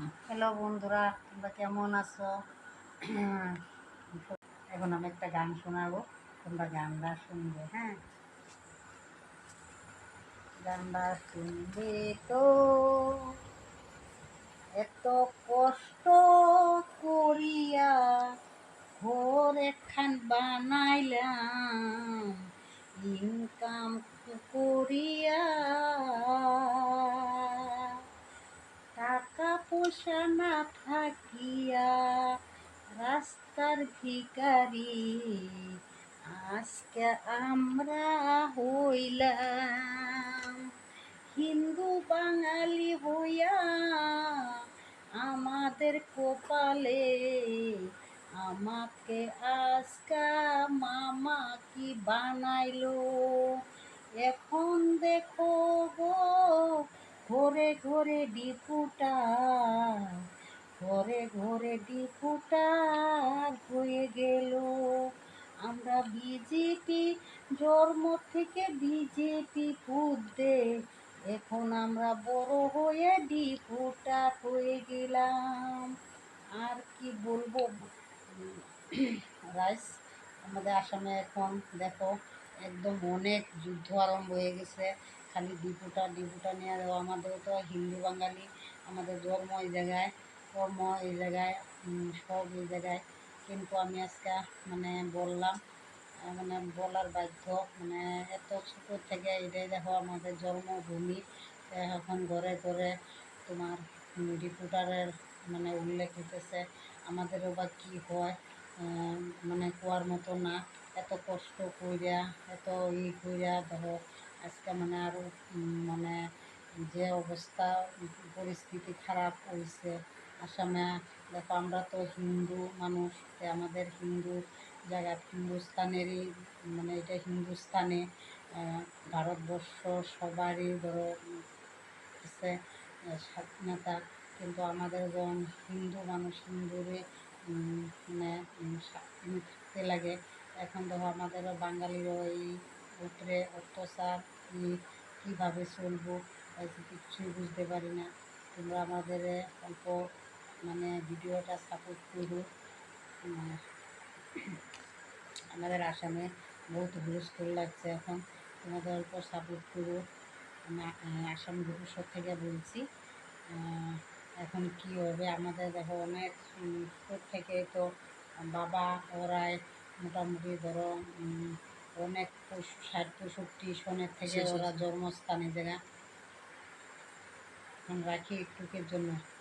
Hello বন্ধুরা, তোমরা কেমন আছো? এখন আমি একটা গান শোনাবো, তোমরা গানটা শুনবে। হ্যাঁ, গানটা শুনবে তো। এত কষ্ট করিয়া ঘর একখান বানাইলাম, ইনকাম করিয়া টাকা পয়সা না থাকিয়া রাস্তার ভিখারি আজকে আমরা হইলাম। হিন্দু বাঙালি হইয়া আমাদের কপালে আমাকে আজকা মামা কি বানাইলো। এখন দেখো গো, ঘরে ঘরে ডিপুটার, ঘরে ঘরে ডিপুটার হয়ে গেল। আমরা বিজেপি জন্ম থেকে বিজেপি পুঁততে, এখন আমরা বড় হয়ে ডিপুটার হয়ে গেলাম। আর কি বলবো রাইস, আমাদের আসামে এখন দেখো একদম অনেক যুদ্ধ আরম্ভ হয়ে গেছে। খালি ডিপুটা নিয়ে দেওয়া। আমাদের তো হিন্দু বাঙালি, আমাদের ধর্ম এই জায়গায়, কর্ম এই জায়গায়, সব এই জায়গায়। কিন্তু আমি আজকে মানে বললাম, মানে বলার বাধ্য। মানে এত ছোটো থেকে এটাই দেখো আমাদের জন্মভূমি। এখন ঘরে ঘরে তোমার ডিপুটারের মানে উল্লেখ হইতেছে। আমাদেরও বা কী হয়, মানে কোয়ার মতো না। এত কষ্ট কইরা, এত কইরা দেখো আজকে মানে আরও মানে যে অবস্থা, পরিস্থিতি খারাপ হয়েছে আসামে। দেখো আমরা তো হিন্দু মানুষ, আমাদের হিন্দু জায়গা, হিন্দুস্তানেরই মানে এটা হিন্দুস্তানে, ভারতবর্ষ সবারই ধরো আছে স্বাধীনতা। কিন্তু আমাদের যখন হিন্দু মানুষ, হিন্দুরে মানে স্বাধীন থাকতে লাগে। এখন দেখো আমাদেরও বাঙালিরও এই উপরে অত্যাচার, কীভাবে চলবো কিচ্ছুই বুঝতে পারি না। তোমরা আমাদের অল্প মানে ভিডিওটা সাপোর্ট করো। আমাদের আসামে বহুত হুলস্থুল লাগছে এখন, তোমাদের অল্প সাপোর্ট করো। আসাম ভবিষ্যৎ থেকে বলছি। এখন কি হবে আমাদের দেখো অনেক ছোট থেকে তো বাবা ওরাই মোটামুটি ধরো অনেক 60-65 সনের থেকে ওরা জন্মস্থানে জায়গা। এখন রাখি একটুকের জন্য।